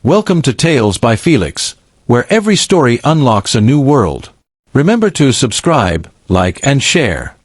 Welcome to Tales by Felix, where every story unlocks a new world. Remember to subscribe, like and share.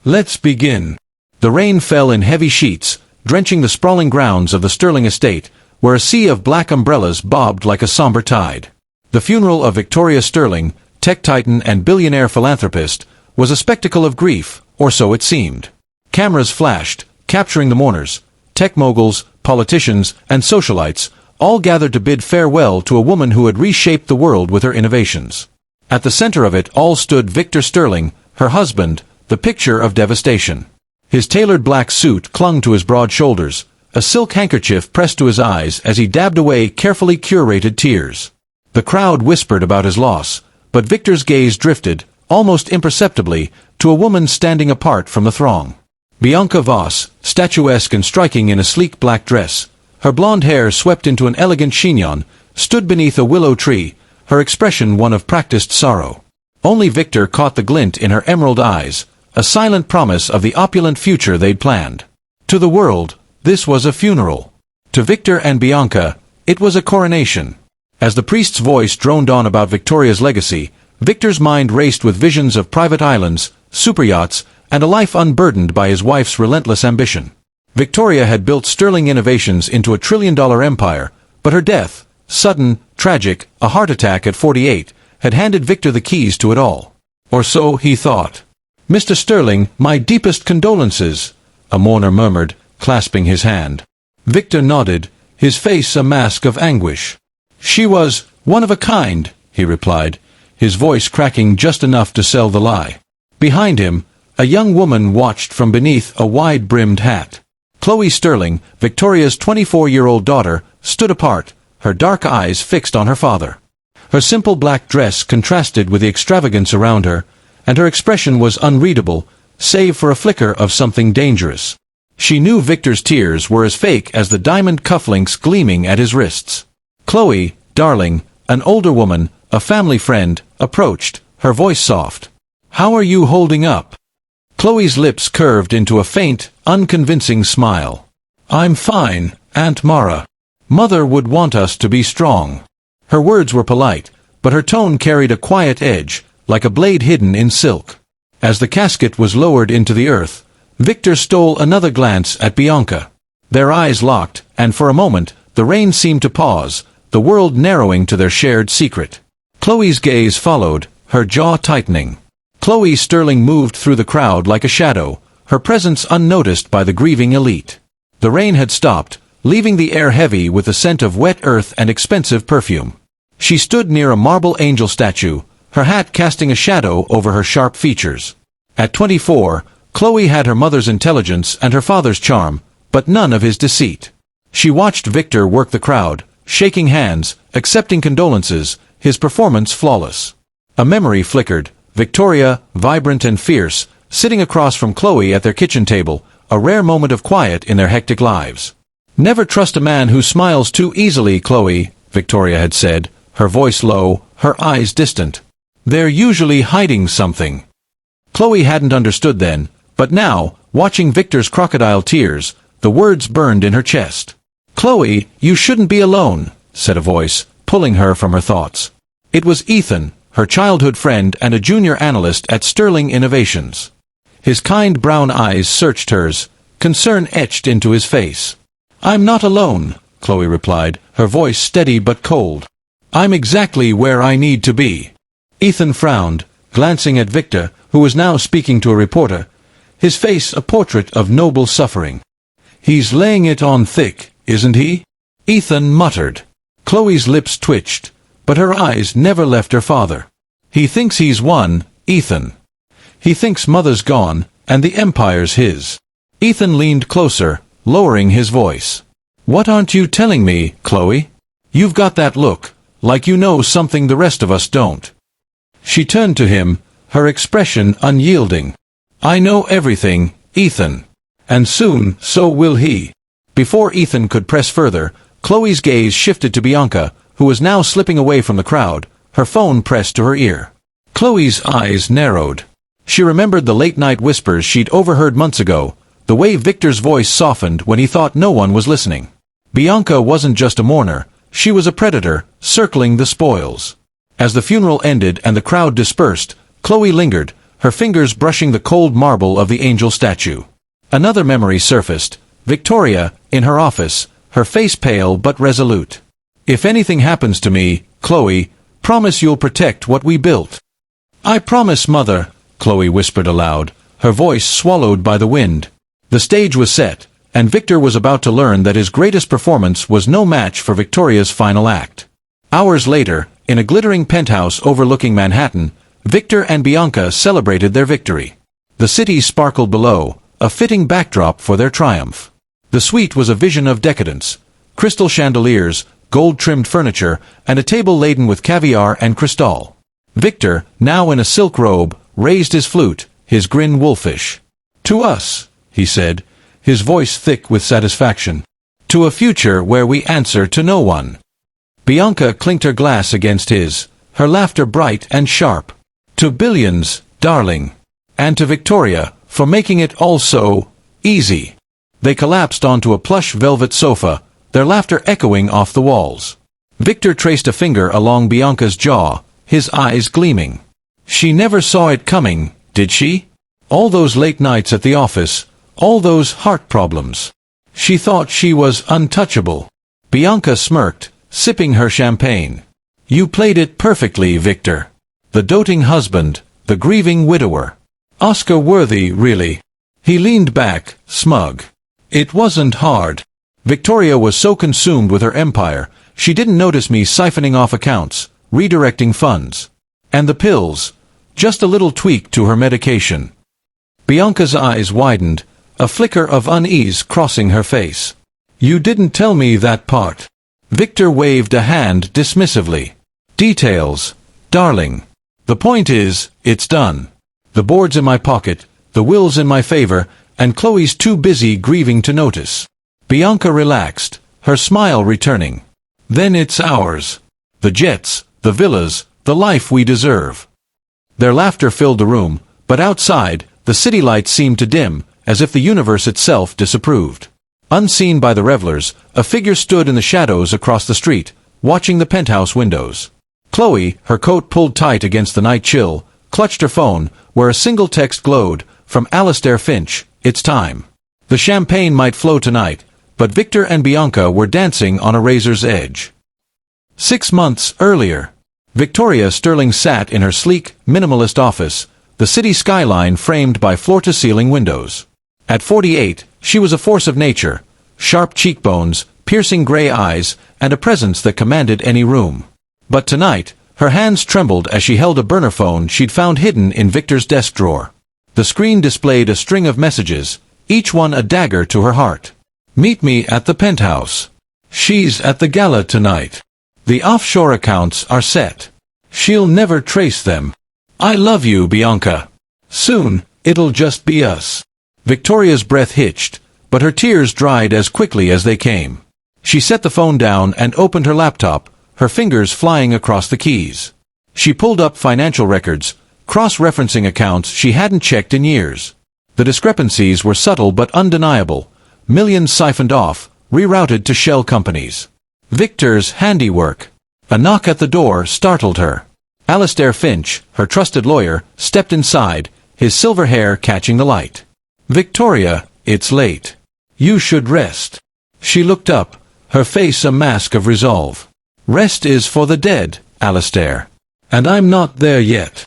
Let's begin. The rain fell in heavy sheets, drenching the sprawling grounds of the Sterling estate, where a sea of black umbrellas bobbed like a somber tide. The funeral of Victoria Sterling, tech titan and billionaire philanthropist, was a spectacle of grief, or so it seemed. Cameras flashed, capturing the mourners. Tech moguls, politicians, and socialites all gathered to bid farewell to a woman who had reshaped the world with her innovations. At the center of it all stood Victor Sterling, her husband, the picture of devastation. His tailored black suit clung to his broad shoulders, a silk handkerchief pressed to his eyes as he dabbed away carefully curated tears. The crowd whispered about his loss, but Victor's gaze drifted, almost imperceptibly, to a woman standing apart from the throng. Bianca Voss, statuesque and striking in a sleek black dress, her blonde hair swept into an elegant chignon, stood beneath a willow tree, her expression one of practiced sorrow. Only Victor caught the glint in her emerald eyes, a silent promise of the opulent future they'd planned. To the world, this was a funeral. To Victor and Bianca, it was a coronation. As the priest's voice droned on about Victoria's legacy, Victor's mind raced with visions of private islands, superyachts, and a life unburdened by his wife's relentless ambition. Victoria had built Sterling Innovations into a trillion-dollar empire, but her death, sudden, tragic, a heart attack at 48, had handed Victor the keys to it all. Or so he thought. "Mr. Sterling, my deepest condolences," a mourner murmured, clasping his hand. Victor nodded, his face a mask of anguish. "She was one of a kind," he replied, his voice cracking just enough to sell the lie. Behind him, a young woman watched from beneath a wide-brimmed hat. Chloe Sterling, Victoria's 24-year-old daughter, stood apart, her dark eyes fixed on her father. Her simple black dress contrasted with the extravagance around her, and her expression was unreadable, save for a flicker of something dangerous. She knew Victor's tears were as fake as the diamond cufflinks gleaming at his wrists. Chloe, darling, an older woman, a family friend, approached, her voice soft. "How are you holding up?" Chloe's lips curved into a faint, unconvincing smile. "I'm fine, Aunt Mara. Mother would want us to be strong." Her words were polite, but her tone carried a quiet edge, like a blade hidden in silk. As the casket was lowered into the earth, Victor stole another glance at Bianca. Their eyes locked, and for a moment, the rain seemed to pause, the world narrowing to their shared secret. Chloe's gaze followed, her jaw tightening. Chloe Sterling moved through the crowd like a shadow, her presence unnoticed by the grieving elite. The rain had stopped, leaving the air heavy with the scent of wet earth and expensive perfume. She stood near a marble angel statue, her hat casting a shadow over her sharp features. At 24, Chloe had her mother's intelligence and her father's charm, but none of his deceit. She watched Victor work the crowd, shaking hands, accepting condolences, his performance flawless. A memory flickered. Victoria, vibrant and fierce, sitting across from Chloe at their kitchen table, a rare moment of quiet in their hectic lives. "Never trust a man who smiles too easily, Chloe," Victoria had said, her voice low, her eyes distant. "They're usually hiding something." Chloe hadn't understood then, but now, watching Victor's crocodile tears, the words burned in her chest. "Chloe, you shouldn't be alone," said a voice, pulling her from her thoughts. It was Ethan, her childhood friend and a junior analyst at Sterling Innovations. His kind brown eyes searched hers, concern etched into his face. "I'm not alone," Chloe replied, her voice steady but cold. "I'm exactly where I need to be." Ethan frowned, glancing at Victor, who was now speaking to a reporter, his face a portrait of noble suffering. "He's laying it on thick, isn't he?" Ethan muttered. Chloe's lips twitched, but her eyes never left her father. "He thinks he's won, Ethan. He thinks Mother's gone, and the empire's his." Ethan leaned closer, lowering his voice. "What aren't you telling me, Chloe? You've got that look, like you know something the rest of us don't." She turned to him, her expression unyielding. "I know everything, Ethan. And soon, so will he." Before Ethan could press further, Chloe's gaze shifted to Bianca, who was now slipping away from the crowd, her phone pressed to her ear. Chloe's eyes narrowed. She remembered the late-night whispers she'd overheard months ago, the way Victor's voice softened when he thought no one was listening. Bianca wasn't just a mourner, She was a predator, circling the spoils. As the funeral ended and the crowd dispersed, Chloe lingered, her fingers brushing the cold marble of the angel statue. Another memory surfaced. Victoria, in her office, her face pale but resolute. "If anything happens to me, Chloe, promise you'll protect what we built." "I promise, Mother," Chloe whispered aloud, her voice swallowed by the wind. The stage was set, and Victor was about to learn that his greatest performance was no match for Victoria's final act. Hours later, in a glittering penthouse overlooking Manhattan, Victor and Bianca celebrated their victory. The city sparkled below, a fitting backdrop for their triumph. The suite was a vision of decadence: crystal chandeliers, gold-trimmed furniture, and a table laden with caviar and cristal. Victor, now in a silk robe, raised his flute, his grin wolfish. "To us," he said, his voice thick with satisfaction. "To a future where we answer to no one." Bianca clinked her glass against his, her laughter bright and sharp. "To billions, darling. And to Victoria, for making it all so easy." They collapsed onto a plush velvet sofa, their laughter echoing off the walls. Victor traced a finger along Bianca's jaw, his eyes gleaming. "She never saw it coming, did she? All those late nights at the office, all those heart problems. She thought she was untouchable." Bianca smirked, sipping her champagne. "You played it perfectly, Victor. The doting husband, the grieving widower. Oscar-worthy, really." He leaned back, smug. "It wasn't hard. Victoria was so consumed with her empire, she didn't notice me siphoning off accounts, redirecting funds. And the pills, just a little tweak to her medication." Bianca's eyes widened, a flicker of unease crossing her face. "You didn't tell me that part." Victor waved a hand dismissively. "Details, darling. The point is, it's done. The board's in my pocket, the will's in my favor, and Chloe's too busy grieving to notice." Bianca relaxed, her smile returning. "Then it's ours. The jets, the villas, the life we deserve." Their laughter filled the room, but outside, the city lights seemed to dim, as if the universe itself disapproved. Unseen by the revelers, a figure stood in the shadows across the street, watching the penthouse windows. Chloe, her coat pulled tight against the night chill, clutched her phone, where a single text glowed, from Alastair Finch, "It's time." The champagne might flow tonight, but Victor and Bianca were dancing on a razor's edge. 6 months earlier, Victoria Sterling sat in her sleek, minimalist office, the city skyline framed by floor-to-ceiling windows. At 48, she was a force of nature, sharp cheekbones, piercing gray eyes, and a presence that commanded any room. But tonight, her hands trembled as she held a burner phone she'd found hidden in Victor's desk drawer. The screen displayed a string of messages, each one a dagger to her heart. "Meet me at the penthouse. She's at the gala tonight. The offshore accounts are set. She'll never trace them. I love you, Bianca. Soon, it'll just be us." Victoria's breath hitched, but her tears dried as quickly as they came. She set the phone down and opened her laptop, her fingers flying across the keys. She pulled up financial records, cross-referencing accounts she hadn't checked in years. The discrepancies were subtle but undeniable, millions siphoned off, rerouted to shell companies. Victor's handiwork. A knock at the door startled her. Alastair Finch, her trusted lawyer, stepped inside, his silver hair catching the light. "Victoria, it's late. You should rest." She looked up, her face a mask of resolve. "Rest is for the dead, Alastair. And I'm not there yet."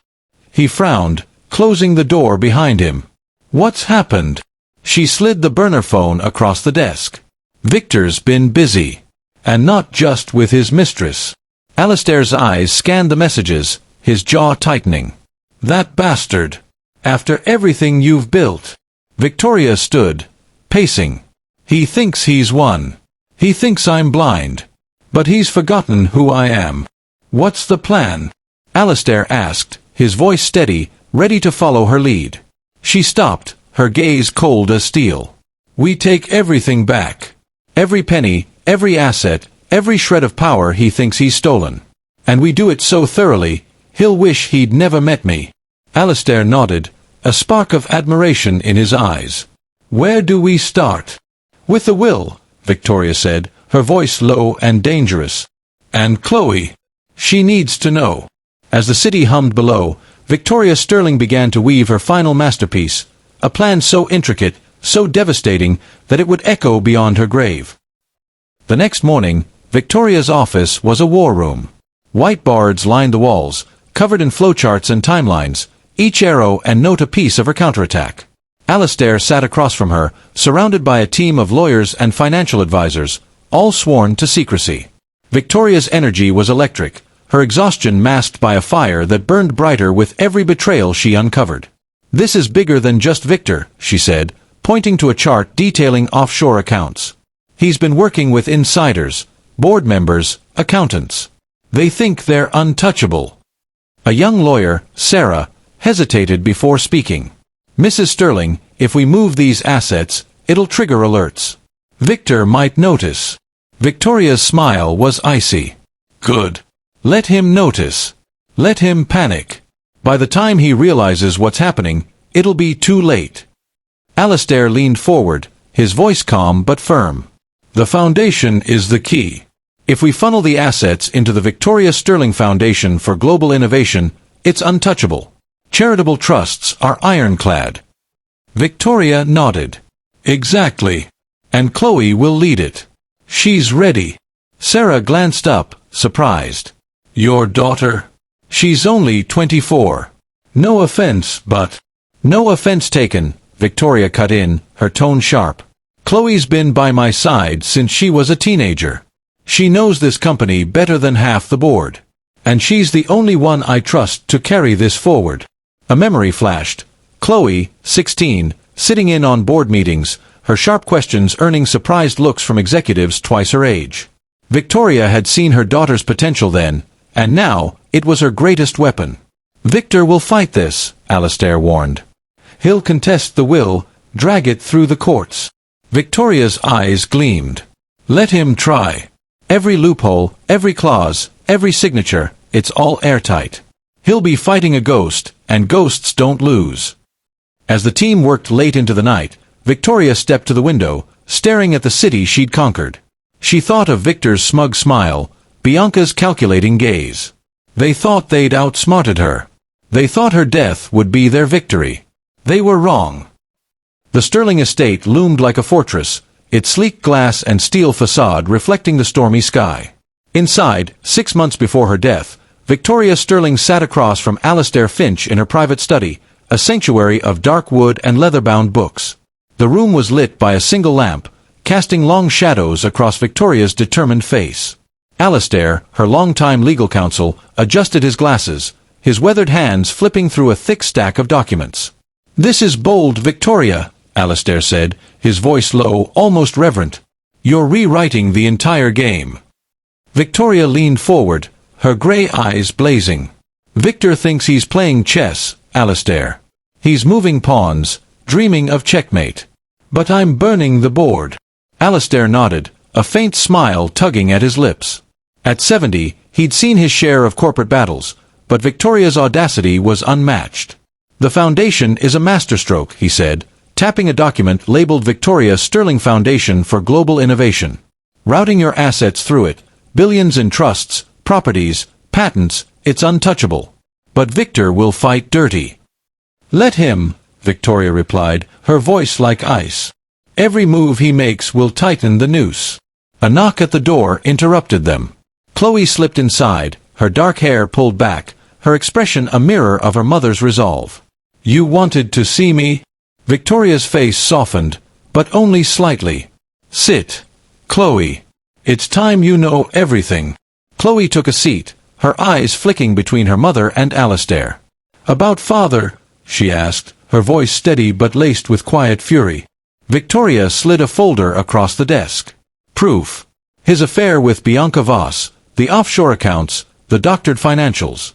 He frowned, closing the door behind him. "What's happened?" She slid the burner phone across the desk. "Victor's been busy. And not just with his mistress." Alastair's eyes scanned the messages, his jaw tightening. "That bastard. After everything you've built." Victoria stood, pacing. "He thinks he's won. He thinks I'm blind. But he's forgotten who I am." "What's the plan?" Alastair asked, his voice steady, ready to follow her lead. She stopped, her gaze cold as steel. "We take everything back. Every penny, every asset, every shred of power he thinks he's stolen. And we do it so thoroughly, he'll wish he'd never met me." Alastair nodded, a spark of admiration in his eyes. "Where do we start?" "With the will," Victoria said, her voice low and dangerous. And Chloe. She needs to know. As the city hummed below, Victoria Sterling began to weave her final masterpiece, a plan so intricate, so devastating, that it would echo beyond her grave. The next morning, Victoria's office was a war room. Whiteboards lined the walls, covered in flowcharts and timelines, each arrow and note a piece of her counterattack. Alistair sat across from her, surrounded by a team of lawyers and financial advisors, all sworn to secrecy. Victoria's energy was electric, her exhaustion masked by a fire that burned brighter with every betrayal she uncovered. "This is bigger than just Victor," she said, pointing to a chart detailing offshore accounts. "He's been working with insiders, board members, accountants. They think they're untouchable." A young lawyer, Sarah, hesitated before speaking. "Mrs. Sterling, if we move these assets, it'll trigger alerts. Victor might notice." Victoria's smile was icy. "Good. Let him notice. Let him panic. By the time he realizes what's happening, it'll be too late." Alistair leaned forward, his voice calm but firm. "The foundation is the key. If we funnel the assets into the Victoria Sterling Foundation for Global Innovation, it's untouchable. Charitable trusts are ironclad." Victoria nodded. "Exactly. And Chloe will lead it. She's ready." Sarah glanced up, surprised. "Your daughter? She's only 24. No offense, but—" "No offense taken," Victoria cut in, her tone sharp. "Chloe's been by my side since she was a teenager. She knows this company better than half the board. And she's the only one I trust to carry this forward." A memory flashed. Chloe, 16, sitting in on board meetings, her sharp questions earning surprised looks from executives twice her age. Victoria had seen her daughter's potential then, and now it was her greatest weapon. "Victor will fight this," Alistair warned. "He'll contest the will, drag it through the courts." Victoria's eyes gleamed. "Let him try. Every loophole, every clause, every signature, it's all airtight. He'll be fighting a ghost, and ghosts don't lose." As the team worked late into the night, Victoria stepped to the window, staring at the city she'd conquered. She thought of Victor's smug smile, Bianca's calculating gaze. They thought they'd outsmarted her. They thought her death would be their victory. They were wrong. The Sterling estate loomed like a fortress, its sleek glass and steel facade reflecting the stormy sky. Inside, 6 months before her death, Victoria Sterling sat across from Alistair Finch in her private study, a sanctuary of dark wood and leather-bound books. The room was lit by a single lamp, casting long shadows across Victoria's determined face. Alistair, her longtime legal counsel, adjusted his glasses, his weathered hands flipping through a thick stack of documents. "This is bold, Victoria," Alistair said, his voice low, almost reverent. "You're rewriting the entire game." Victoria leaned forward, her grey eyes blazing. "Victor thinks he's playing chess, Alistair. He's moving pawns, dreaming of checkmate. But I'm burning the board." Alistair nodded, a faint smile tugging at his lips. At 70, he'd seen his share of corporate battles, but Victoria's audacity was unmatched. "The foundation is a masterstroke," he said, tapping a document labeled Victoria Sterling Foundation for Global Innovation. "Routing your assets through it, billions in trusts, properties, patents, it's untouchable. But Victor will fight dirty." "Let him," Victoria replied, her voice like ice. "Every move he makes will tighten the noose." A knock at the door interrupted them. Chloe slipped inside, her dark hair pulled back, her expression a mirror of her mother's resolve. "You wanted to see me?" Victoria's face softened, but only slightly. "Sit, Chloe. It's time you know everything." Chloe took a seat, her eyes flicking between her mother and Alistair. "About father?" she asked, her voice steady but laced with quiet fury. Victoria slid a folder across the desk. "Proof. His affair with Bianca Voss, the offshore accounts, the doctored financials.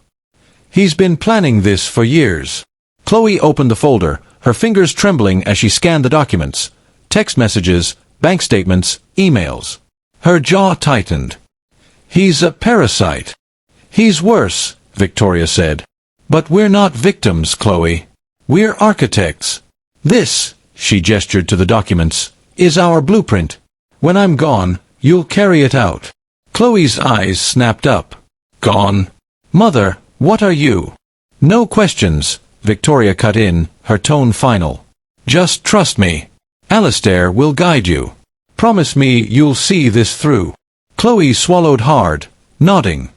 He's been planning this for years." Chloe opened the folder, her fingers trembling as she scanned the documents. Text messages, bank statements, emails. Her jaw tightened. "He's a parasite." "He's worse," Victoria said. "But we're not victims, Chloe. We're architects. This," she gestured to the documents, "is our blueprint. When I'm gone, you'll carry it out." Chloe's eyes snapped up. Gone. Mother, what are you? No questions, Victoria cut in, her tone final. Just trust me. Alistair will guide you. Promise me you'll see this through. Chloe swallowed hard, nodding.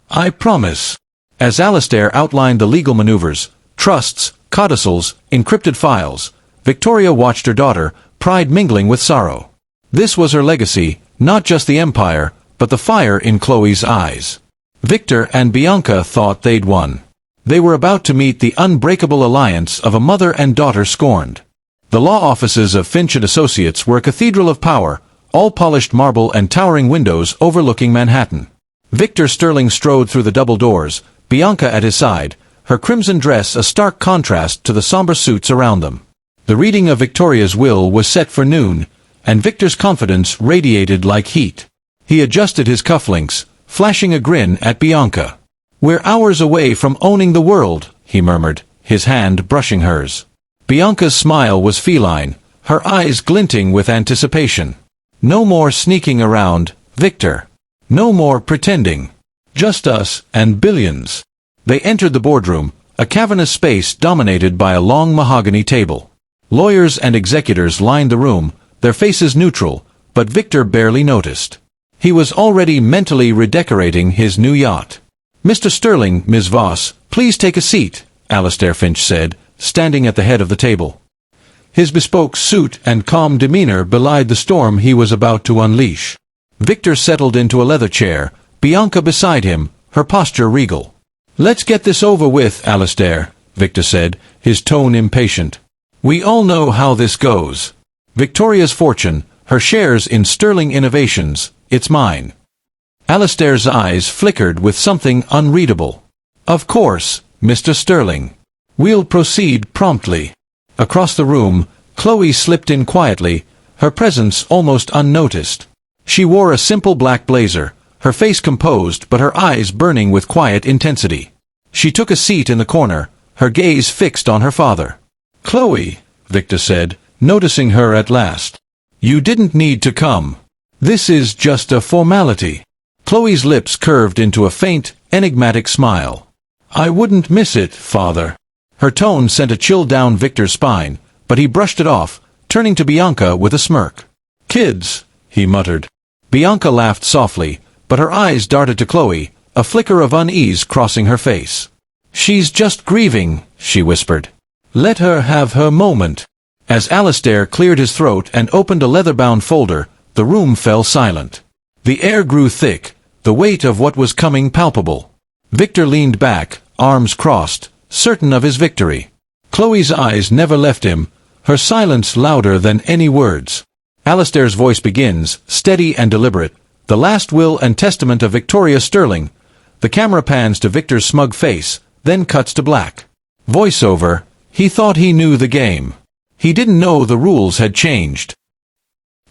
I promise. As Alistair outlined the legal maneuvers, trusts, codicils, encrypted files, Victoria watched her daughter, pride mingling with sorrow. This was her legacy, not just the empire, but the fire in Chloe's eyes. Victor and Bianca thought they'd won. They were about to meet the unbreakable alliance of a mother and daughter scorned. The law offices of Finch & Associates were a cathedral of power, all polished marble and towering windows overlooking Manhattan. Victor Sterling strode through the double doors, Bianca at his side, her crimson dress a stark contrast to the somber suits around them. The reading of Victoria's will was set for noon, and Victor's confidence radiated like heat. He adjusted his cufflinks, flashing a grin at Bianca. We're hours away from owning the world, he murmured, his hand brushing hers. Bianca's smile was feline, her eyes glinting with anticipation. No more sneaking around, Victor. No more pretending. Just us and billions. They entered the boardroom, a cavernous space dominated by a long mahogany table. Lawyers and executors lined the room, their faces neutral, but Victor barely noticed. He was already mentally redecorating his new yacht. Mr. Sterling, Ms. Voss, please take a seat, Alistair Finch said, standing at the head of the table. His bespoke suit and calm demeanor belied the storm he was about to unleash. Victor settled into a leather chair, Bianca beside him, her posture regal. Let's get this over with, Alistair, Victor said, his tone impatient. We all know how this goes. Victoria's fortune, her shares in Sterling Innovations, it's mine. Alistair's eyes flickered with something unreadable. Of course, Mr. Sterling. We'll proceed promptly. Across the room, Chloe slipped in quietly, her presence almost unnoticed. She wore a simple black blazer, her face composed but her eyes burning with quiet intensity. She took a seat in the corner, her gaze fixed on her father. Chloe, Victor said, noticing her at last. You didn't need to come. This is just a formality. Chloe's lips curved into a faint, enigmatic smile. I wouldn't miss it, father. Her tone sent a chill down Victor's spine, but he brushed it off, turning to Bianca with a smirk. Kids, he muttered. Bianca laughed softly, but her eyes darted to Chloe, a flicker of unease crossing her face. She's just grieving, she whispered. Let her have her moment. As Alistair cleared his throat and opened a leather-bound folder, the room fell silent. The air grew thick, the weight of what was coming palpable. Victor leaned back, arms crossed, certain of his victory. Chloe's eyes never left him, her silence louder than any words. Alistair's voice begins, steady and deliberate, the last will and testament of Victoria Sterling. The camera pans to Victor's smug face, then cuts to black. Voiceover, he thought he knew the game. He didn't know the rules had changed.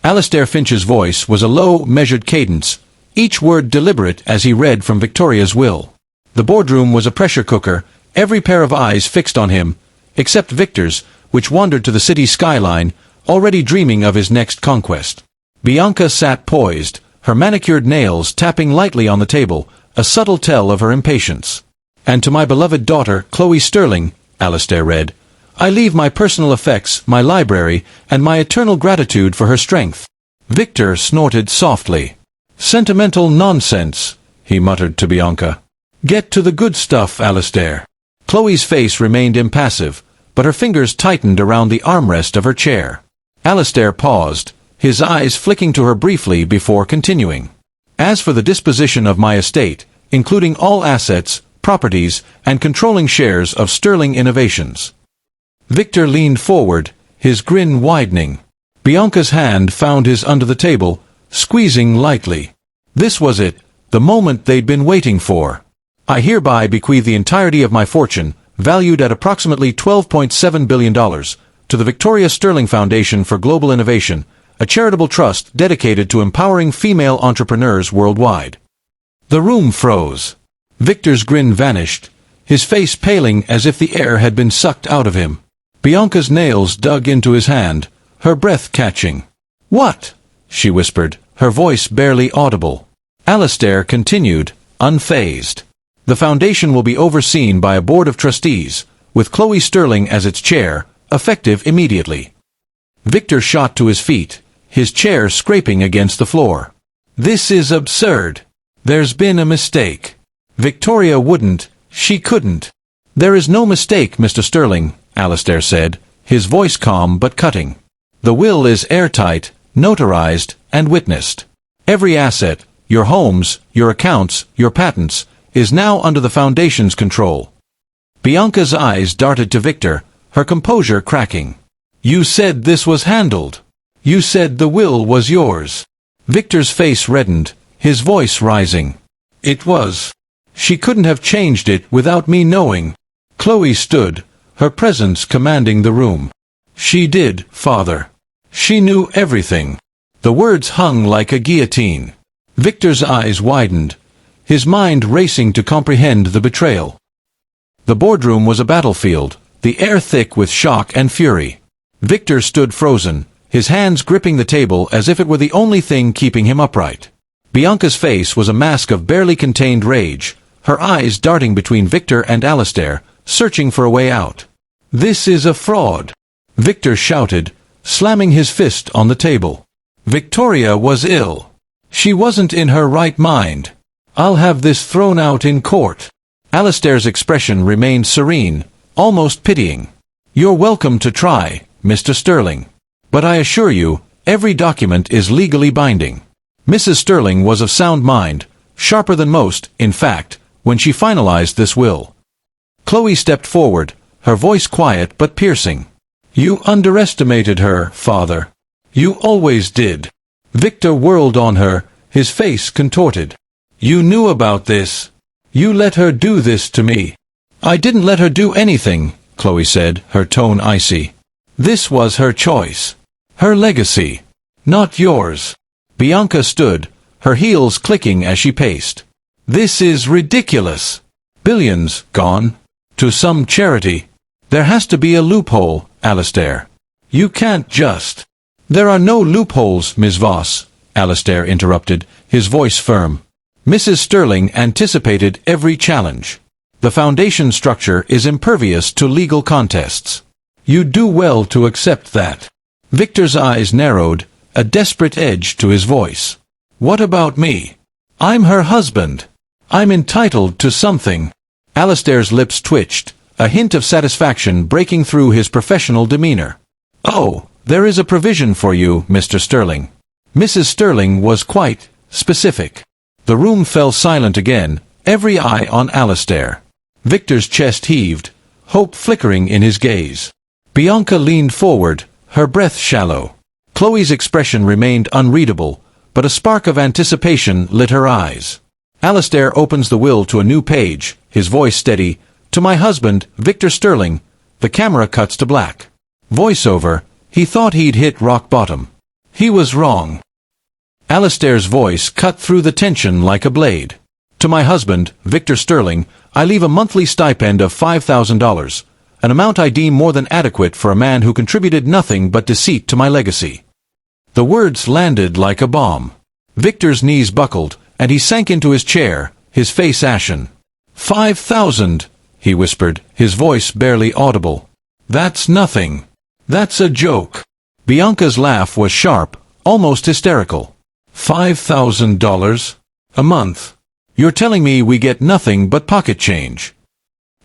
Alistair Finch's voice was a low, measured cadence, each word deliberate as he read from Victoria's will. The boardroom was a pressure cooker, every pair of eyes fixed on him, except Victor's, which wandered to the city's skyline, already dreaming of his next conquest. Bianca sat poised, her manicured nails tapping lightly on the table, a subtle tell of her impatience. And to my beloved daughter, Chloe Sterling, Alistair read, I leave my personal effects, my library, and my eternal gratitude for her strength. Victor snorted softly. Sentimental nonsense, he muttered to Bianca. Get to the good stuff, Alistair. Chloe's face remained impassive, but her fingers tightened around the armrest of her chair. Alistair paused, his eyes flicking to her briefly before continuing. As for the disposition of my estate, including all assets, properties, and controlling shares of Sterling Innovations. Victor leaned forward, his grin widening. Bianca's hand found his under the table, squeezing lightly. This was it, the moment they'd been waiting for. I hereby bequeath the entirety of my fortune, valued at approximately $12.7 billion, to the Victoria Sterling Foundation for Global Innovation, a charitable trust dedicated to empowering female entrepreneurs worldwide. The room froze. Victor's grin vanished, his face paling as if the air had been sucked out of him. Bianca's nails dug into his hand, her breath catching. What? She whispered, her voice barely audible. Alastair continued, unfazed. The foundation will be overseen by a board of trustees, with Chloe Sterling as its chair, effective immediately. Victor shot to his feet, his chair scraping against the floor. This is absurd. There's been a mistake. Victoria wouldn't, she couldn't. There is no mistake, Mr. Sterling, Alastair said, his voice calm but cutting. The will is airtight, notarized, and witnessed. Every asset, your homes, your accounts, your patents, is now under the Foundation's control. Bianca's eyes darted to Victor, her composure cracking. You said this was handled. You said the will was yours. Victor's face reddened, his voice rising. It was. She couldn't have changed it without me knowing. Chloe stood, her presence commanding the room. She did, Father. She knew everything. The words hung like a guillotine. Victor's eyes widened, his mind racing to comprehend the betrayal. The boardroom was a battlefield, the air thick with shock and fury. Victor stood frozen, his hands gripping the table as if it were the only thing keeping him upright. Bianca's face was a mask of barely contained rage, her eyes darting between Victor and Alastair, searching for a way out. This is a fraud, Victor shouted, slamming his fist on the table. Victoria was ill. She wasn't in her right mind. I'll have this thrown out in court. Alastair's expression remained serene, almost pitying. You're welcome to try, Mr. Sterling. But I assure you, every document is legally binding. Mrs. Sterling was of sound mind, sharper than most, in fact, when she finalized this will. Chloe stepped forward, her voice quiet but piercing. You underestimated her, Father. You always did. Victor whirled on her, his face contorted. You knew about this. You let her do this to me. I didn't let her do anything, Chloe said, her tone icy. This was her choice. Her legacy. Not yours. Bianca stood, her heels clicking as she paced. This is ridiculous. Billions gone. To some charity. There has to be a loophole, Alastair. You can't just... There are no loopholes, Ms. Voss, Alastair interrupted, his voice firm. Mrs. Sterling anticipated every challenge. The Foundation structure is impervious to legal contests. You do well to accept that. Victor's eyes narrowed, a desperate edge to his voice. What about me? I'm her husband. I'm entitled to something. Alastair's lips twitched, a hint of satisfaction breaking through his professional demeanor. Oh, there is a provision for you, Mr. Sterling. Mrs. Sterling was quite specific. The room fell silent again, every eye on Alastair. Victor's chest heaved, hope flickering in his gaze. Bianca leaned forward, her breath shallow. Chloe's expression remained unreadable, but a spark of anticipation lit her eyes. Alastair opens the will to a new page, his voice steady. To my husband, Victor Sterling. The camera cuts to black. Voiceover. He thought he'd hit rock bottom. He was wrong. Alastair's voice cut through the tension like a blade. To my husband, Victor Sterling, I leave a monthly stipend of $5,000, an amount I deem more than adequate for a man who contributed nothing but deceit to my legacy. The words landed like a bomb. Victor's knees buckled, and he sank into his chair, his face ashen. 5,000, he whispered, his voice barely audible. That's nothing. That's a joke. Bianca's laugh was sharp, almost hysterical. $5,000? A month? You're telling me we get nothing but pocket change?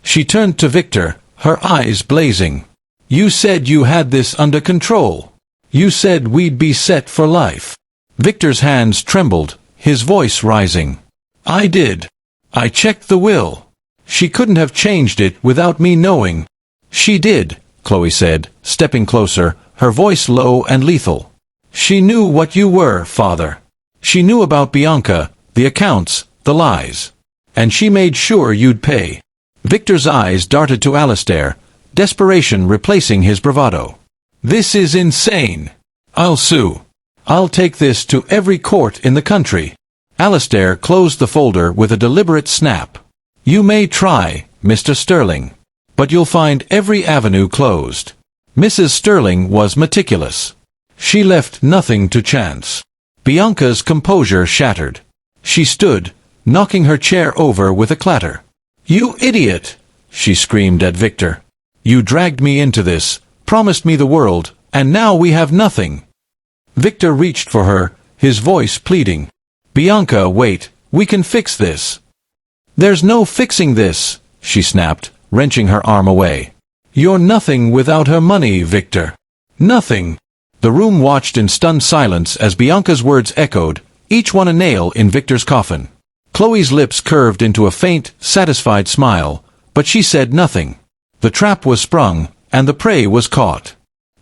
She turned to Victor, her eyes blazing. You said you had this under control. You said we'd be set for life. Victor's hands trembled, his voice rising. I did. I checked the will. She couldn't have changed it without me knowing. She did, Chloe said, stepping closer, her voice low and lethal. She knew what you were, Father. She knew about Bianca, the accounts, the lies. And she made sure you'd pay. Victor's eyes darted to Alastair, desperation replacing his bravado. This is insane. I'll sue. I'll take this to every court in the country. Alastair closed the folder with a deliberate snap. You may try, Mr. Sterling. But you'll find every avenue closed. Mrs. Sterling was meticulous. She left nothing to chance. Bianca's composure shattered. She stood, knocking her chair over with a clatter. "You idiot!" she screamed at Victor. "You dragged me into this, promised me the world, and now we have nothing." Victor reached for her, his voice pleading. "Bianca, wait, we can fix this." "There's no fixing this," she snapped, wrenching her arm away. "You're nothing without her money, Victor. Nothing." The room watched in stunned silence as Bianca's words echoed, each one a nail in Victor's coffin. Chloe's lips curved into a faint, satisfied smile, but she said nothing. The trap was sprung, and the prey was caught.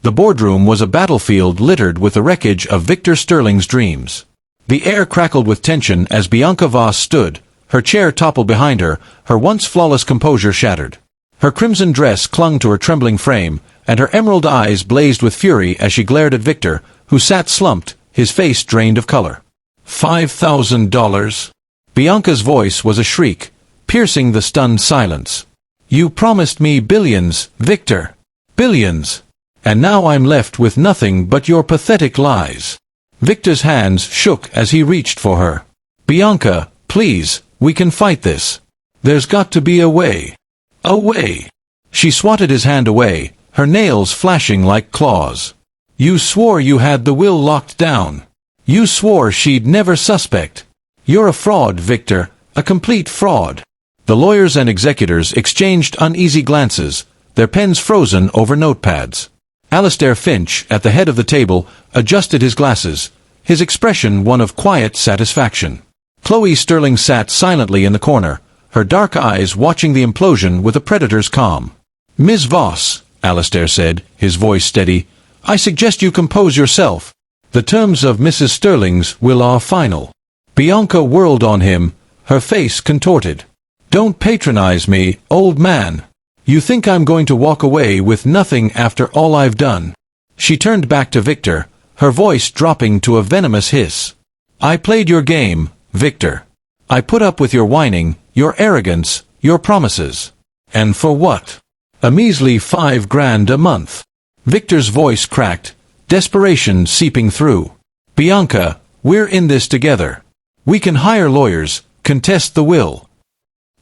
The boardroom was a battlefield littered with the wreckage of Victor Sterling's dreams. The air crackled with tension as Bianca Voss stood, her chair toppled behind her, her once flawless composure shattered. Her crimson dress clung to her trembling frame, and her emerald eyes blazed with fury as she glared at Victor, who sat slumped, his face drained of color. $5,000. Bianca's voice was a shriek, piercing the stunned silence. "You promised me billions, Victor. Billions. And now I'm left with nothing but your pathetic lies." Victor's hands shook as he reached for her. "Bianca, please, we can fight this. There's got to be a way. A way." She swatted his hand away, her nails flashing like claws. "You swore you had the will locked down. You swore she'd never suspect. You're a fraud, Victor, a complete fraud." The lawyers and executors exchanged uneasy glances, their pens frozen over notepads. Alistair Finch, at the head of the table, adjusted his glasses, his expression one of quiet satisfaction. Chloe Sterling sat silently in the corner, her dark eyes watching the implosion with a predator's calm. "Ms. Voss," Alistair said, his voice steady, "I suggest you compose yourself. The terms of Mrs. Sterling's will are final." Bianca whirled on him, her face contorted. "Don't patronize me, old man. You think I'm going to walk away with nothing after all I've done?" She turned back to Victor, her voice dropping to a venomous hiss. "I played your game, Victor. I put up with your whining, your arrogance, your promises. And for what? A measly $5,000 a month." Victor's voice cracked, desperation seeping through. "Bianca, we're in this together. We can hire lawyers, contest the will."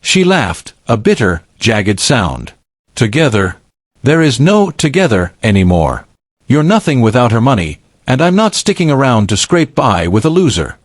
She laughed, a bitter, jagged sound. "Together? There is no together anymore. You're nothing without her money, and I'm not sticking around to scrape by with a loser."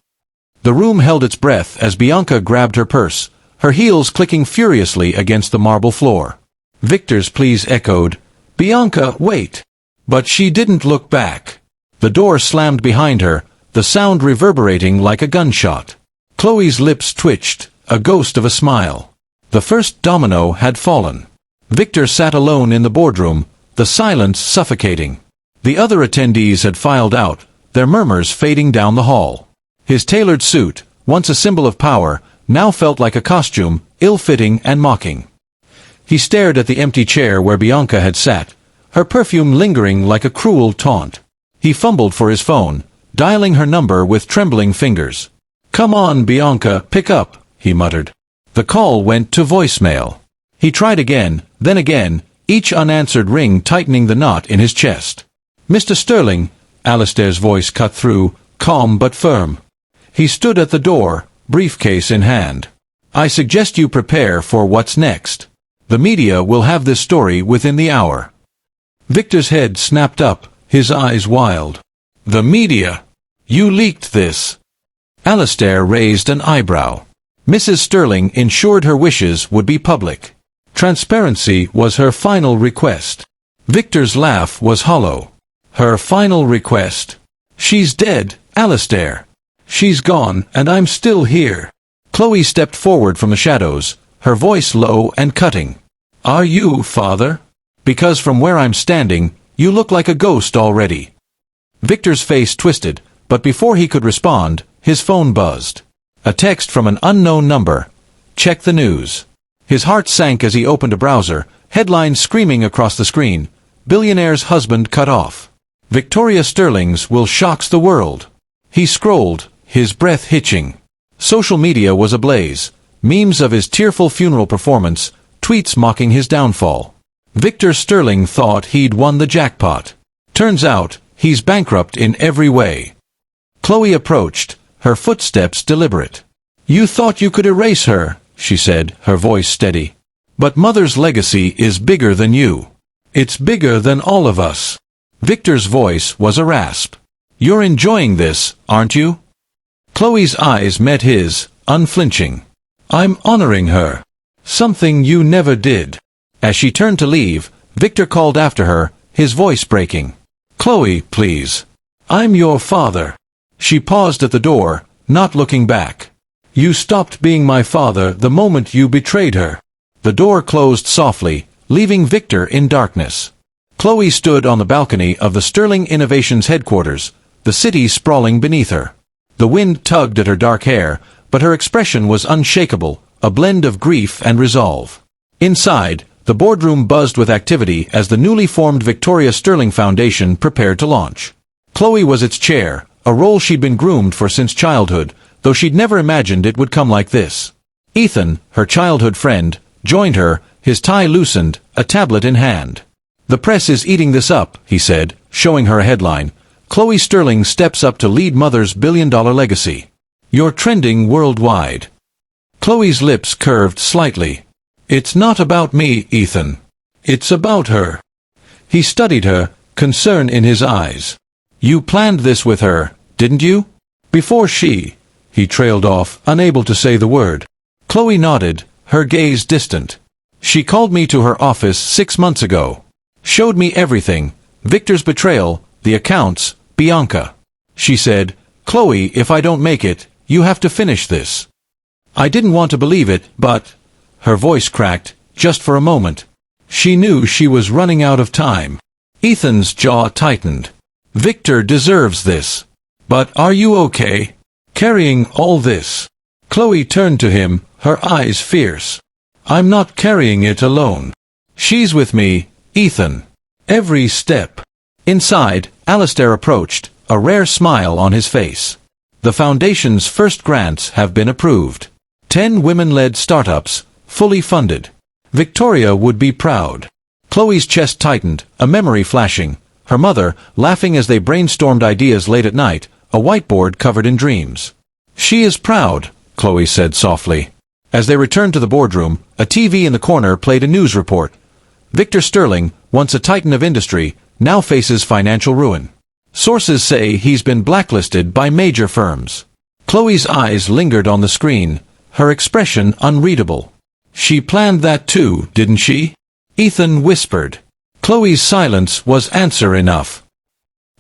The room held its breath as Bianca grabbed her purse, her heels clicking furiously against the marble floor. Victor's pleas echoed, "Bianca, wait." But she didn't look back. The door slammed behind her, the sound reverberating like a gunshot. Chloe's lips twitched, a ghost of a smile. The first domino had fallen. Victor sat alone in the boardroom, the silence suffocating. The other attendees had filed out, their murmurs fading down the hall. His tailored suit, once a symbol of power, now felt like a costume, ill-fitting and mocking. He stared at the empty chair where Bianca had sat, her perfume lingering like a cruel taunt. He fumbled for his phone, dialing her number with trembling fingers. "Come on, Bianca, pick up," he muttered. The call went to voicemail. He tried again, then again, each unanswered ring tightening the knot in his chest. "Mr. Sterling," Alistair's voice cut through, calm but firm. He stood at the door, briefcase in hand. "I suggest you prepare for what's next. The media will have this story within the hour." Victor's head snapped up, his eyes wild. "The media? You leaked this?" Alistair raised an eyebrow. Mrs. Sterling ensured her wishes would be public. Transparency was her final request. Victor's laugh was hollow. "Her final request? She's dead, Alistair. She's gone, and I'm still here." Chloe stepped forward from the shadows, her voice low and cutting. "Are you, father? Because from where I'm standing, you look like a ghost already." Victor's face twisted, but before he could respond, his phone buzzed. A text from an unknown number. "Check the news." His heart sank as he opened a browser, headlines screaming across the screen. "Billionaire's husband cut off. Victoria Sterling's will shocks the world." He scrolled, his breath hitching. Social media was ablaze. Memes of his tearful funeral performance, tweets mocking his downfall. Victor Sterling thought he'd won the jackpot. Turns out, he's bankrupt in every way. Chloe approached, her footsteps deliberate. You thought you could erase her, she said, her voice steady. But Mother's legacy is bigger than you. It's bigger than all of us. Victor's voice was a rasp. You're enjoying this, aren't you? Chloe's eyes met his, unflinching. I'm honoring her. Something you never did. As she turned to leave, Victor called after her, his voice breaking. Chloe, please. I'm your father. She paused at the door, not looking back. You stopped being my father the moment you betrayed her. The door closed softly, leaving Victor in darkness. Chloe stood on the balcony of the Sterling Innovations headquarters, the city sprawling beneath her. The wind tugged at her dark hair, but her expression was unshakable, a blend of grief and resolve. Inside, the boardroom buzzed with activity as the newly formed Victoria Sterling Foundation prepared to launch. Chloe was its chair, a role she'd been groomed for since childhood, though she'd never imagined it would come like this. Ethan, her childhood friend, joined her, his tie loosened, a tablet in hand. The press is eating this up, he said, showing her a headline. Chloe Sterling steps up to lead Mother's billion-dollar legacy. You're trending worldwide. Chloe's lips curved slightly. It's not about me, Ethan. It's about her. He studied her, concern in his eyes. You planned this with her, didn't you? Before she... He trailed off, unable to say the word. Chloe nodded, her gaze distant. She called me to her office 6 months ago. Showed me everything. Victor's betrayal, the accounts, Bianca. She said, Chloe, if I don't make it, you have to finish this. I didn't want to believe it, but... Her voice cracked, just for a moment. She knew she was running out of time. Ethan's jaw tightened. Victor deserves this. But are you okay? Carrying all this? Chloe turned to him, her eyes fierce. I'm not carrying it alone. She's with me, Ethan. Every step. Inside, Alistair approached, a rare smile on his face. The Foundation's first grants have been approved. 10 women-led startups, fully funded. Victoria would be proud. Chloe's chest tightened, a memory flashing. Her mother, laughing as they brainstormed ideas late at night, a whiteboard covered in dreams. She is proud, Chloe said softly. As they returned to the boardroom, a TV in the corner played a news report. Victor Sterling, once a titan of industry, now faces financial ruin. Sources say he's been blacklisted by major firms. Chloe's eyes lingered on the screen, her expression unreadable. She planned that too, didn't she? Ethan whispered. Chloe's silence was answer enough.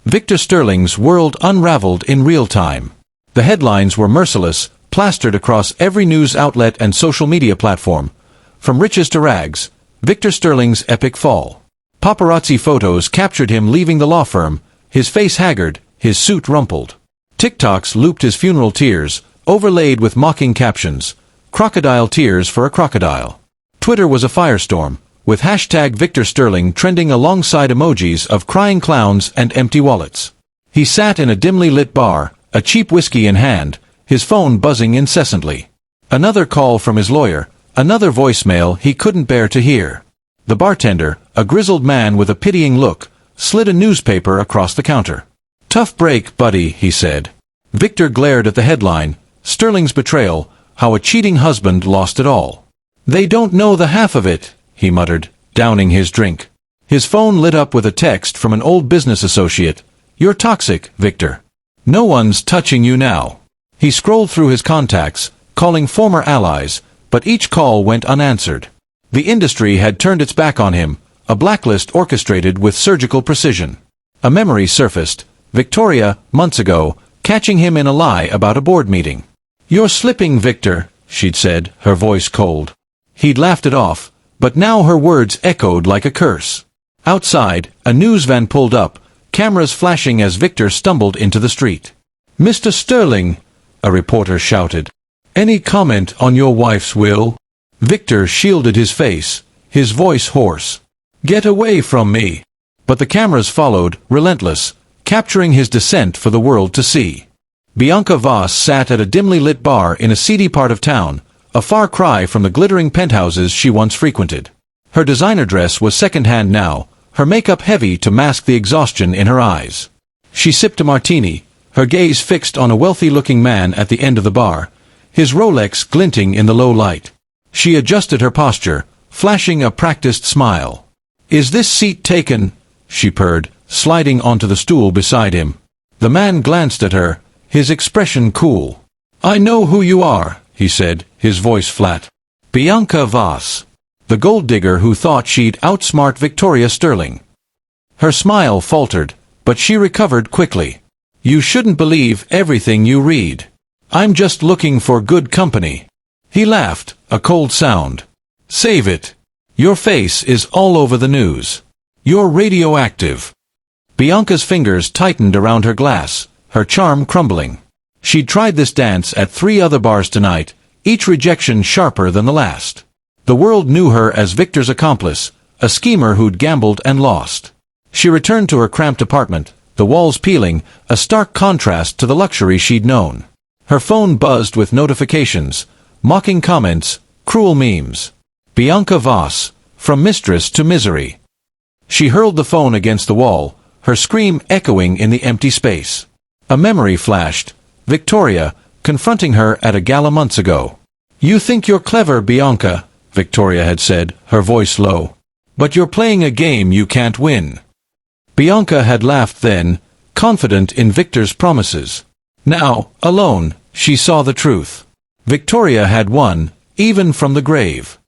Victor Sterling's world unraveled in real time. The headlines were merciless, plastered across every news outlet and social media platform. From riches to rags, Victor Sterling's epic fall. Paparazzi photos captured him leaving the law firm, his face haggard, his suit rumpled. TikToks looped his funeral tears, overlaid with mocking captions. Crocodile tears for a crocodile. Twitter was a firestorm, with hashtag Victor Sterling trending alongside emojis of crying clowns and empty wallets. He sat in a dimly lit bar, a cheap whiskey in hand, his phone buzzing incessantly. Another call from his lawyer, another voicemail he couldn't bear to hear. The bartender, a grizzled man with a pitying look, slid a newspaper across the counter. Tough break, buddy, he said. Victor glared at the headline, Sterling's betrayal, how a cheating husband lost it all. They don't know the half of it, he muttered, downing his drink. His phone lit up with a text from an old business associate. You're toxic, Victor. No one's touching you now. He scrolled through his contacts, calling former allies, but each call went unanswered. The industry had turned its back on him, a blacklist orchestrated with surgical precision. A memory surfaced, Victoria, months ago, catching him in a lie about a board meeting. You're slipping, Victor, she'd said, her voice cold. He'd laughed it off, but now her words echoed like a curse. Outside, a news van pulled up, cameras flashing as Victor stumbled into the street. Mr. Sterling, a reporter shouted. Any comment on your wife's will? Victor shielded his face, his voice hoarse. Get away from me. But the cameras followed, relentless, capturing his descent for the world to see. Bianca Voss sat at a dimly lit bar in a seedy part of town, a far cry from the glittering penthouses she once frequented. Her designer dress was second-hand now, her makeup heavy to mask the exhaustion in her eyes. She sipped a martini, her gaze fixed on a wealthy-looking man at the end of the bar, his Rolex glinting in the low light. She adjusted her posture, flashing a practiced smile. "Is this seat taken?" she purred, sliding onto the stool beside him. The man glanced at her, his expression cool. "I know who you are," he said, his voice flat. "Bianca Voss, the gold digger who thought she'd outsmart Victoria Sterling." Her smile faltered, but she recovered quickly. "You shouldn't believe everything you read. I'm just looking for good company." He laughed, a cold sound. "Save it. Your face is all over the news. You're radioactive." Bianca's fingers tightened around her glass, her charm crumbling. She'd tried this dance at 3 other bars tonight, each rejection sharper than the last. The world knew her as Victor's accomplice, a schemer who'd gambled and lost. She returned to her cramped apartment, the walls peeling, a stark contrast to the luxury she'd known. Her phone buzzed with notifications, mocking comments, cruel memes. Bianca Voss, from mistress to misery. She hurled the phone against the wall, her scream echoing in the empty space. A memory flashed, Victoria, confronting her at a gala months ago. "You think you're clever, Bianca," Victoria had said, her voice low. "But you're playing a game you can't win." Bianca had laughed then, confident in Victor's promises. Now, alone, she saw the truth. Victoria had won, even from the grave.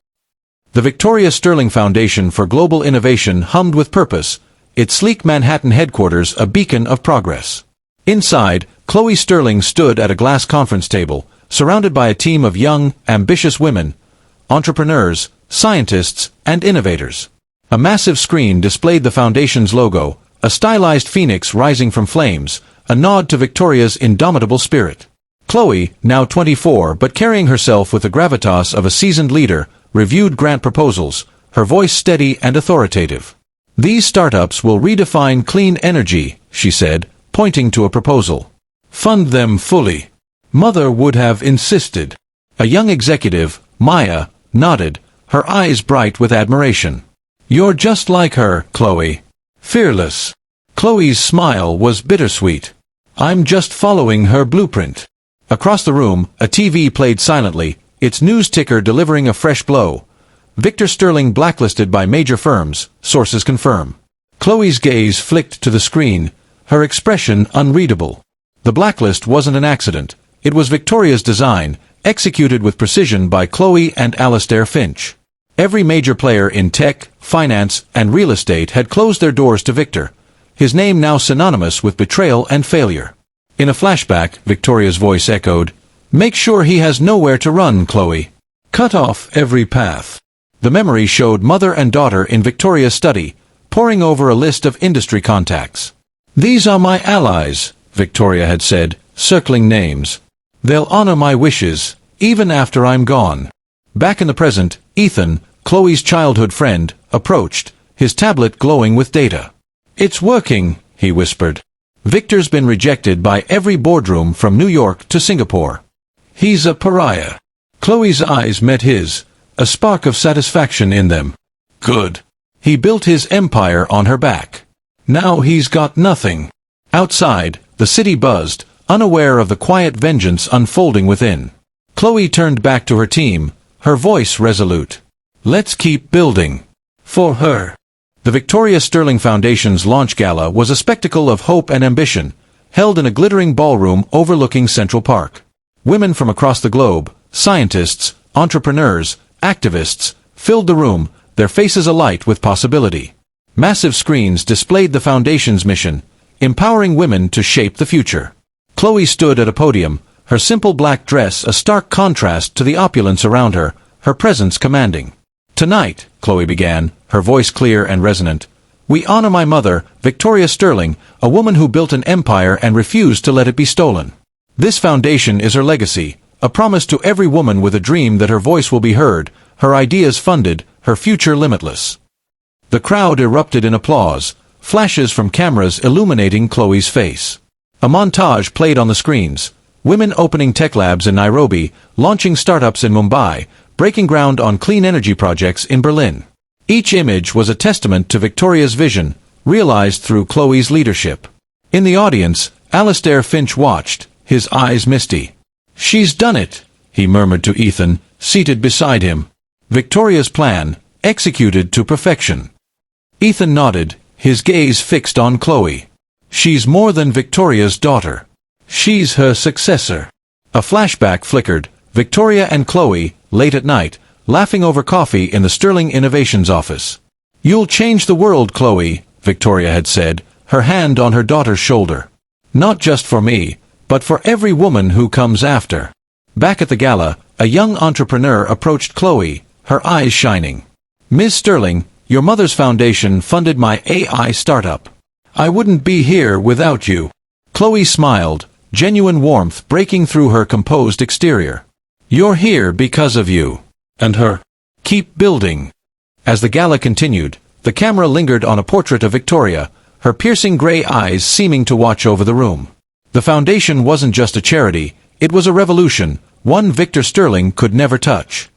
The Victoria Sterling Foundation for Global Innovation hummed with purpose, its sleek Manhattan headquarters a beacon of progress. Inside, Chloe Sterling stood at a glass conference table, surrounded by a team of young, ambitious women, entrepreneurs, scientists, and innovators. A massive screen displayed the foundation's logo, a stylized phoenix rising from flames, a nod to Victoria's indomitable spirit. Chloe, now 24 but carrying herself with the gravitas of a seasoned leader, reviewed grant proposals, her voice steady and authoritative. "These startups will redefine clean energy," she said, pointing to a proposal. "Fund them fully." Mother would have insisted. A young executive, Maya, nodded, her eyes bright with admiration. "You're just like her, Chloe. Fearless." Chloe's smile was bittersweet. "I'm just following her blueprint." Across the room, a TV played silently, its news ticker delivering a fresh blow. Victor Sterling blacklisted by major firms, sources confirm. Chloe's gaze flicked to the screen, her expression unreadable. The blacklist wasn't an accident. It was Victoria's design, executed with precision by Chloe and Alastair Finch. Every major player in tech, finance, and real estate had closed their doors to Victor, his name now synonymous with betrayal and failure. In a flashback, Victoria's voice echoed, "Make sure he has nowhere to run, Chloe. Cut off every path." The memory showed mother and daughter in Victoria's study, poring over a list of industry contacts. "These are my allies," Victoria had said, circling names. "They'll honor my wishes, even after I'm gone." Back in the present, Ethan, Chloe's childhood friend, approached, his tablet glowing with data. "It's working," he whispered. "Victor's been rejected by every boardroom from New York to Singapore. He's a pariah." Chloe's eyes met his, a spark of satisfaction in them. "Good. He built his empire on her back. Now he's got nothing." Outside, the city buzzed, unaware of the quiet vengeance unfolding within. Chloe turned back to her team, her voice resolute. "Let's keep building. For her." The Victoria Sterling Foundation's launch gala was a spectacle of hope and ambition, held in a glittering ballroom overlooking Central Park. Women from across the globe, scientists, entrepreneurs, activists, filled the room, their faces alight with possibility. Massive screens displayed the Foundation's mission, empowering women to shape the future. Chloe stood at a podium, her simple black dress a stark contrast to the opulence around her, her presence commanding. "Tonight," Chloe began, her voice clear and resonant, "we honor my mother, Victoria Sterling, a woman who built an empire and refused to let it be stolen. This foundation is her legacy, a promise to every woman with a dream that her voice will be heard, her ideas funded, her future limitless." The crowd erupted in applause, flashes from cameras illuminating Chloe's face. A montage played on the screens, women opening tech labs in Nairobi, launching startups in Mumbai, breaking ground on clean energy projects in Berlin. Each image was a testament to Victoria's vision, realized through Chloe's leadership. In the audience, Alastair Finch watched, his eyes misty. "She's done it," he murmured to Ethan, seated beside him. Victoria's plan, executed to perfection. Ethan nodded, his gaze fixed on Chloe. She's more than Victoria's daughter. She's her successor. A flashback flickered, Victoria and Chloe, late at night, laughing over coffee in the Sterling Innovations office. "You'll change the world, Chloe," Victoria had said, her hand on her daughter's shoulder. "Not just for me, but for every woman who comes after." Back at the gala, a young entrepreneur approached Chloe, her eyes shining. "Ms. Sterling, your mother's foundation funded my AI startup. I wouldn't be here without you." Chloe smiled, genuine warmth breaking through her composed exterior. "You're here because of you. And her. Keep building." As the gala continued, the camera lingered on a portrait of Victoria, her piercing gray eyes seeming to watch over the room. The foundation wasn't just a charity, it was a revolution, one Victor Sterling could never touch.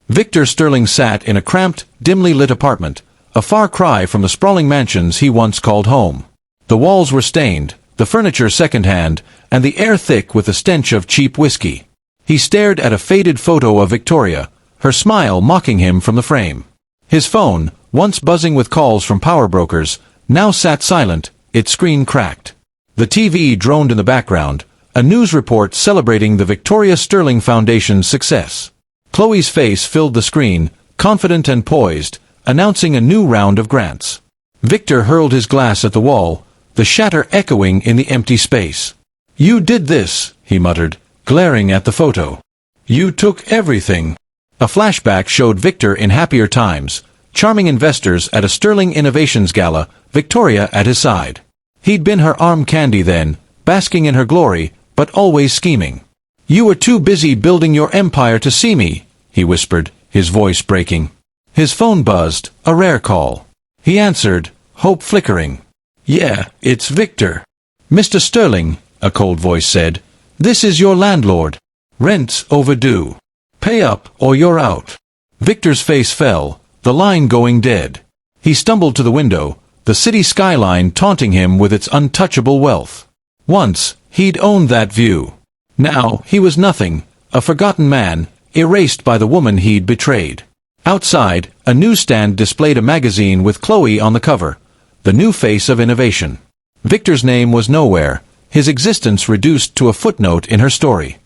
Victor Sterling sat in a cramped, dimly lit apartment, a far cry from the sprawling mansions he once called home. The walls were stained, the furniture second-hand, and the air thick with the stench of cheap whiskey. He stared at a faded photo of Victoria, her smile mocking him from the frame. His phone, once buzzing with calls from power brokers, now sat silent, its screen cracked. The TV droned in the background, a news report celebrating the Victoria Sterling Foundation's success. Chloe's face filled the screen, confident and poised, announcing a new round of grants. Victor hurled his glass at the wall, the shatter echoing in the empty space. "You did this," he muttered, glaring at the photo. "You took everything." A flashback showed Victor in happier times, charming investors at a Sterling Innovations gala, Victoria at his side. He'd been her arm candy then, basking in her glory, but always scheming. "You were too busy building your empire to see me," he whispered, his voice breaking. His phone buzzed, a rare call. He answered, hope flickering. "Yeah, it's Victor." "Mr. Sterling," a cold voice said, "this is your landlord. Rent's overdue. Pay up or you're out." Victor's face fell, the line going dead. He stumbled to the window, the city skyline taunting him with its untouchable wealth. Once, he'd owned that view. Now, he was nothing, a forgotten man, erased by the woman he'd betrayed. Outside, a newsstand displayed a magazine with Chloe on the cover, the new face of innovation. Victor's name was nowhere, his existence reduced to a footnote in her story.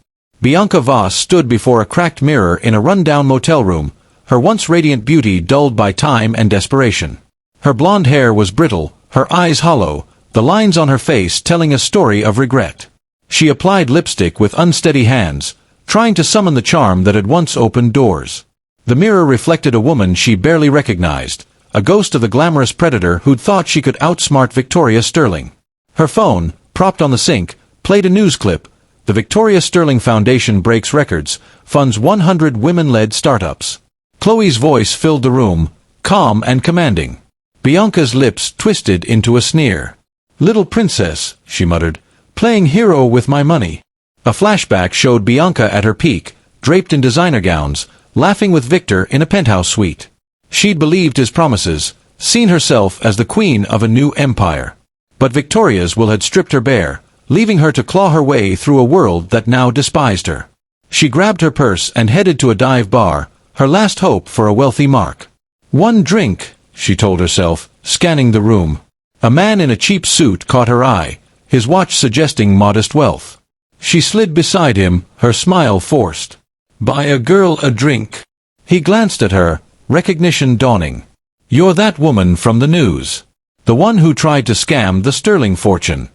Bianca Voss stood before a cracked mirror in a run-down motel room, her once radiant beauty dulled by time and desperation. Her blonde hair was brittle, her eyes hollow, the lines on her face telling a story of regret. She applied lipstick with unsteady hands, trying to summon the charm that had once opened doors. The mirror reflected a woman she barely recognized, a ghost of the glamorous predator who'd thought she could outsmart Victoria Sterling. Her phone, propped on the sink, played a news clip. The Victoria Sterling Foundation breaks records, funds 100 women-led startups. Chloe's voice filled the room, calm and commanding. Bianca's lips twisted into a sneer. "Little princess," she muttered, "playing hero with my money." A flashback showed Bianca at her peak, draped in designer gowns, laughing with Victor in a penthouse suite. She'd believed his promises, seen herself as the queen of a new empire. But Victoria's will had stripped her bare, leaving her to claw her way through a world that now despised her. She grabbed her purse and headed to a dive bar, her last hope for a wealthy mark. "One drink," she told herself, scanning the room. A man in a cheap suit caught her eye, his watch suggesting modest wealth. She slid beside him, her smile forced. "Buy a girl a drink." He glanced at her, recognition dawning. "You're that woman from the news. The one who tried to scam the Sterling fortune."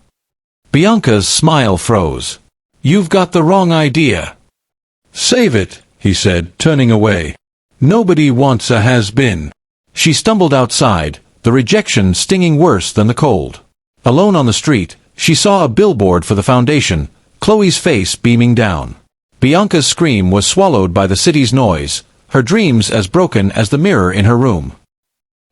Bianca's smile froze. "You've got the wrong idea." "Save it," he said, turning away. "Nobody wants a has-been." She stumbled outside, the rejection stinging worse than the cold. Alone on the street, she saw a billboard for the foundation, Chloe's face beaming down. Bianca's scream was swallowed by the city's noise, her dreams as broken as the mirror in her room.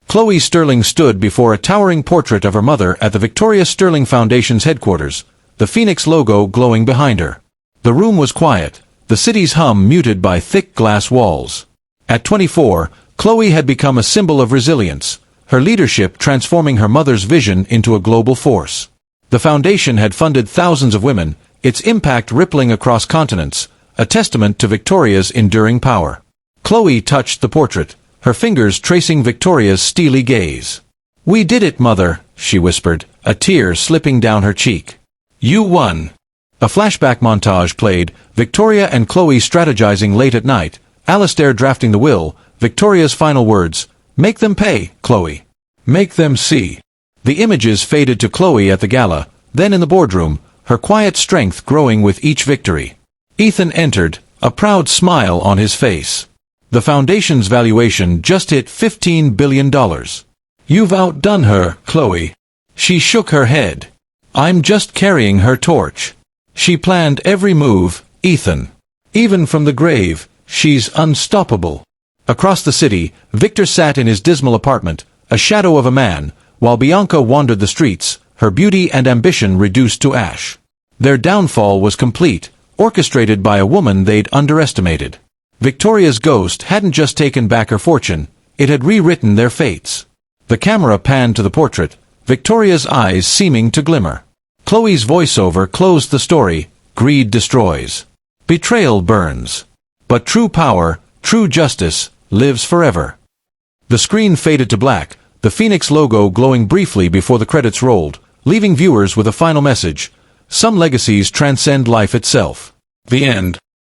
Chloe Sterling stood before a towering portrait of her mother at the Victoria Sterling Foundation's headquarters, the Phoenix logo glowing behind her. The room was quiet, the city's hum muted by thick glass walls. At 24, Chloe had become a symbol of resilience, her leadership transforming her mother's vision into a global force. The foundation had funded thousands of women, its impact rippling across continents, a testament to Victoria's enduring power. Chloe touched the portrait, her fingers tracing Victoria's steely gaze. "We did it, Mother," she whispered, a tear slipping down her cheek. "You won." A flashback montage played, Victoria and Chloe strategizing late at night, Alistair drafting the will, Victoria's final words, "Make them pay, Chloe. Make them see." The images faded to Chloe at the gala, then in the boardroom, her quiet strength growing with each victory. Ethan entered, a proud smile on his face. The foundation's valuation just hit $15 billion. "You've outdone her, Chloe." She shook her head. "I'm just carrying her torch. She planned every move, Ethan. Even from the grave, she's unstoppable." Across the city, Victor sat in his dismal apartment, a shadow of a man, while Bianca wandered the streets, her beauty and ambition reduced to ash. Their downfall was complete, orchestrated by a woman they'd underestimated. Victoria's ghost hadn't just taken back her fortune, it had rewritten their fates. The camera panned to the portrait, Victoria's eyes seeming to glimmer. Chloe's voiceover closed the story, "Greed destroys. Betrayal burns. But true power, true justice, lives forever." The screen faded to black, the Phoenix logo glowing briefly before the credits rolled, leaving viewers with a final message: some legacies transcend life itself. The end.